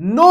9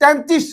33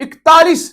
41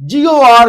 GOR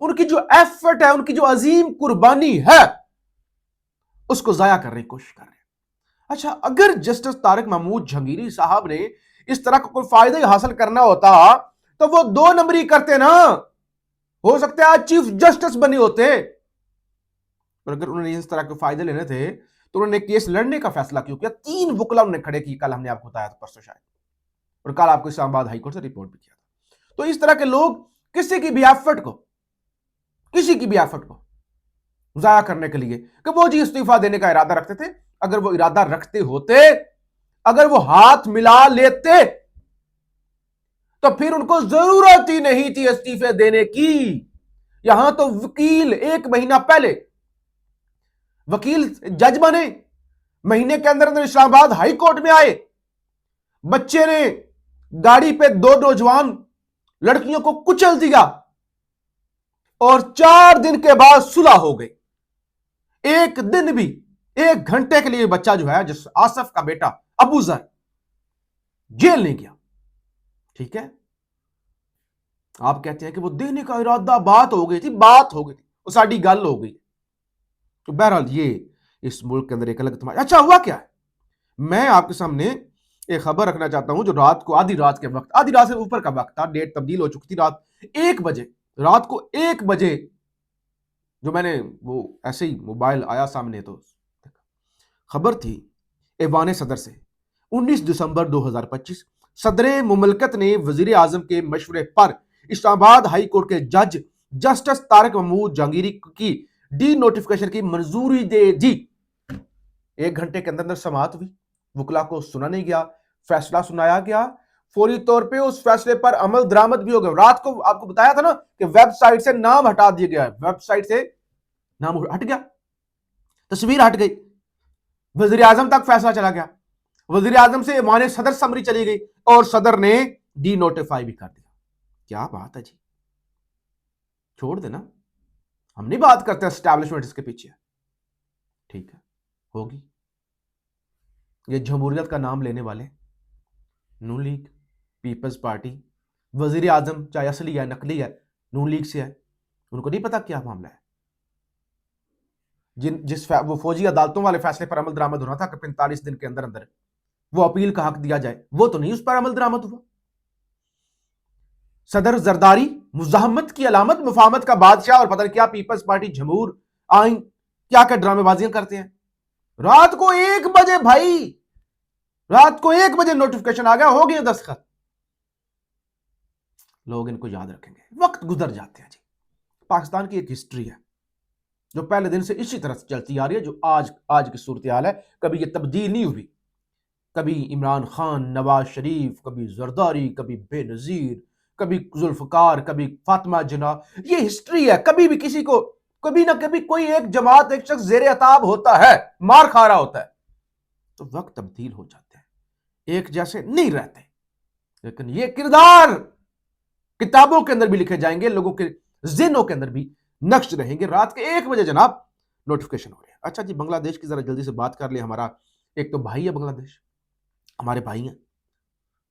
ان کی جو effort ہے, ان کی جو عظیم قربانی ہے, اس کو ضائع کرنے کی کوشش کر رہے ہیں. اچھا, اگر جسٹس طارق محمود جہانگیری صاحب نے اس طرح کا کوئی فائدہ ہی حاصل کرنا ہوتا تو وہ 2 نمبری کرتے نا, ہو سکتا ہے آج چیف جسٹس بنے ہوتے. اور اگر انہوں نے اس طرح کے فائدے لینے تھے تو انہوں نے کیس لڑنے کا فیصلہ کیوں کیا؟ 3 وکلا انہوں نے کھڑے کی, کل ہم نے آپ کو بتایا تھا, پرسوں شاید, اور کل آپ کو اسلام آباد ہائی کورٹ سے رپورٹ بھی کیا تھا. تو اس طرح کے لوگ کسی کی بھی ایفرٹ کو ضائع کرنے کے لیے کہ وہ جی استعفیٰ دینے کا ارادہ رکھتے تھے, اگر وہ ارادہ رکھتے ہوتے, اگر وہ ہاتھ ملا لیتے تو پھر ان کو ضرورت ہی نہیں تھی استعفے دینے کی. یہاں تو وکیل 1 مہینہ پہلے وکیل جج بنے, مہینے کے اندر اسلام آباد ہائی کورٹ میں آئے, بچے نے گاڑی پہ 2 نوجوان لڑکیوں کو کچل دیا اور 4 دن کے بعد صلح ہو گئی. 1 دن بھی, 1 گھنٹے کے لیے بچہ جو ہے, جس آصف کا بیٹا ابو ذر, جیل نہیں گیا. ٹھیک ہے, آپ کہتے ہیں کہ وہ دینے کا ارادہ بات ہو گئی تھی, وہ ساڑی گل ہو گئی. تو بہرحال یہ اس ملک کے اندر ایک الگ تماشا. اچھا, ہوا کیا ہے؟ میں آپ کے سامنے ایک خبر رکھنا چاہتا ہوں جو رات کو آدھی رات سے اوپر کا وقت تھا, ڈیٹ تبدیل ہو چکی تھی, رات کو 1 بجے جو میں نے وہ ایسے ہی موبائل آیا سامنے تو خبر تھی ایوان صدر سے. 19 دسمبر 2025 صدر مملکت نے وزیر اعظم کے مشورے پر اسلام آباد ہائی کورٹ کے جج جسٹس طارق محمود جہانگیری کی ڈی نوٹیفکیشن کی منظوری دے دی. 1 گھنٹے کے اندر سماعت ہوئی, وکلا کو سنا نہیں گیا, فیصلہ سنایا گیا, فوری طور پہ اس فیصلے پر عمل درآمد بھی ہو گیا. رات کو آپ کو بتایا تھا نا کہ ویب سائٹ سے نام ہٹا دیا گیا, ویب سائٹ سے نام ہٹ گیا, تصویر ہٹ گئی, وزیر اعظم تک فیصلہ چلا گیا, وزیر اعظم سے ایوان صدر سمری چلی گئی اور صدر نے ڈی نوٹیفائی بھی کر دیا. کیا بات ہے جی, چھوڑ دینا, ہم نہیں بات کرتے اسٹیبلشمنٹ اس کے پیچھے. ٹھیک ہے, ہوگی یہ جمہوریت کا نام لینے والے نون لیگ, پیپلز پارٹی, وزیر اعظم چاہے اصلی ہے نقلی ہے نون لیگ سے ہے, ان کو نہیں پتا کیا معاملہ ہے. وہ فوجی عدالتوں والے فیصلے پر عمل درآمد ہونا تھا کہ 45 دن کے اندر وہ اپیل کا حق دیا جائے, وہ تو نہیں اس پر عمل درآمد ہوا. صدر زرداری مزاحمت کی علامت, مفاہمت کا بادشاہ, اور پتہ نہیں کیا پیپلز پارٹی جمہور آئین, کیا ڈرامے بازیاں کرتے ہیں. رات کو 1 بجے بھائی, رات کو 1 بجے نوٹیفکیشن آ گیا, ہو گئے دستخط. لوگ ان کو یاد رکھیں گے, وقت گزر جاتے ہیں جی. پاکستان کی ایک ہسٹری ہے جو پہلے دن سے اسی طرح چلتی آ رہی ہے, جو آج کی صورتحال ہے. کبھی یہ تبدیل نہیں ہوئی, کبھی عمران خان, نواز شریف, کبھی زرداری, کبھی بے نظیر, کبھی ذوالفقار, کبھی فاطمہ جناح. یہ ہسٹری ہے. کبھی بھی کسی کو کبھی نہ کبھی کوئی ایک جماعت, ایک شخص زیر عتاب ہوتا ہے, مار کھا رہا ہوتا ہے, تو وقت تبدیل ہو جاتے ہیں, ایک جیسے نہیں رہتے. لیکن یہ کردار کتابوں کے اندر بھی لکھے جائیں گے, لوگوں کے ذہنوں کے اندر بھی نقش رہیں گے. رات کے 1 بجے جناب نوٹیفکیشن ہو رہے ہیں. اچھا جی, بنگلہ دیش کی ذرا جلدی سے بات کر لیں. ہمارا ایک تو بھائی ہے بنگلہ دیش, ہمارے بھائی ہیں,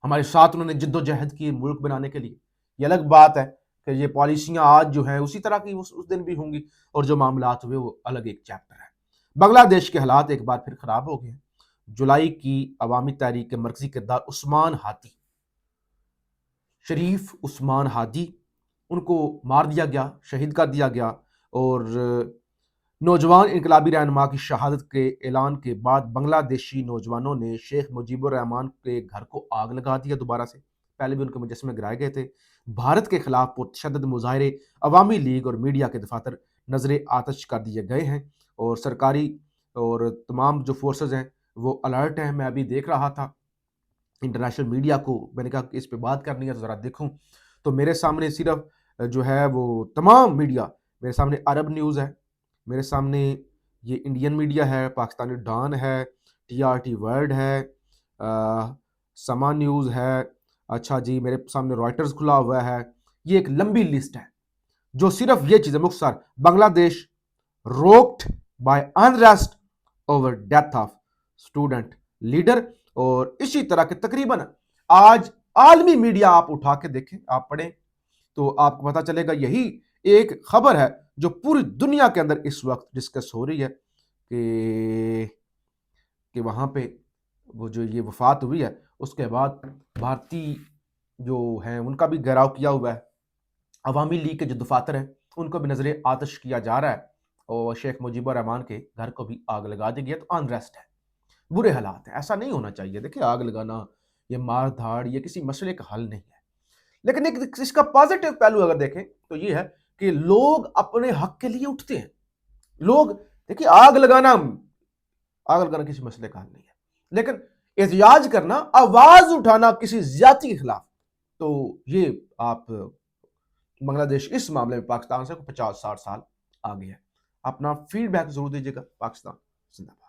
ہمارے ساتھ انہوں نے جد و جہد کی ملک بنانے کے لیے. یہ الگ بات ہے کہ یہ پالیسیاں آج جو ہیں اسی طرح کی اس دن بھی ہوں گی, اور جو معاملات ہوئے وہ الگ ایک چیپٹر ہے. بنگلہ دیش کے حالات ایک بار پھر خراب ہو گئے ہیں. جولائی کی عوامی تحریک کے مرکزی کردار عثمان ہادی, شریف عثمان ہادی, ان کو مار دیا گیا, شہید کر دیا گیا. اور نوجوان انقلابی رہنما کی شہادت کے اعلان کے بعد بنگلہ دیشی نوجوانوں نے شیخ مجیب الرحمان کے گھر کو آگ لگا دیا دوبارہ سے. پہلے بھی ان کے مجسمے گرائے گئے تھے. بھارت کے خلاف پرتشدد مظاہرے عوامی لیگ اور میڈیا کے دفاتر نظر آتش کر دیے گئے ہیں, اور سرکاری اور تمام جو فورسز ہیں وہ الرٹ ہیں. میں ابھی دیکھ رہا تھا انٹرنیشنل میڈیا کو, میں نے کہا کہ اس پہ بات کرنی ہے تو ذرا دیکھوں, تو میرے سامنے صرف جو ہے وہ تمام میڈیا, میرے سامنے عرب نیوز ہے, میرے سامنے یہ انڈین میڈیا ہے, پاکستانی ڈان ہے, TRT ورلڈ ہے, سما نیوز ہے, اچھا جی میرے سامنے رائٹرز کھلا ہوا ہے. یہ ایک لمبی لسٹ ہے جو صرف یہ چیزیں مختصر, Bangladesh rocked by unrest over death of student leader, اور اسی طرح کے تقریباً آج عالمی میڈیا آپ اٹھا کے دیکھیں, آپ پڑھیں تو آپ کو پتا چلے گا یہی ایک خبر ہے جو پوری دنیا کے اندر اس وقت ڈسکس ہو رہی ہے کہ وہاں پہ وہ جو یہ وفات ہوئی ہے اس کے بعد بھارتی جو ہیں ان کا بھی گھیراؤ کیا ہوا ہے، عوامی لیگ کے جو دفاتر ہیں ان کو بھی نظر آتش کیا جا رہا ہے، اور شیخ مجیب الرحمان کے گھر کو بھی آگ لگا دی گئی ہے۔ تو انریسٹ ہے، برے حالات ہیں، ایسا نہیں ہونا چاہیے۔ دیکھیں آگ لگانا، یہ مار دھاڑ، یہ کسی مسئلے کا حل نہیں ہے۔ لیکن ایک اس کا پازیٹیو پہلو اگر دیکھیں تو یہ ہے کہ لوگ اپنے حق کے لیے اٹھتے ہیں۔ لوگ دیکھیں آگ لگانا کسی مسئلے کا حل نہیں ہے، لیکن احتجاج کرنا، آواز اٹھانا کسی زیادتی کے خلاف، تو یہ آپ بنگلہ دیش اس معاملے میں پاکستان سے 50-60 سال آگے ہے۔ اپنا فیڈ بیک ضرور دیجیے گا۔ پاکستان زندہ باد۔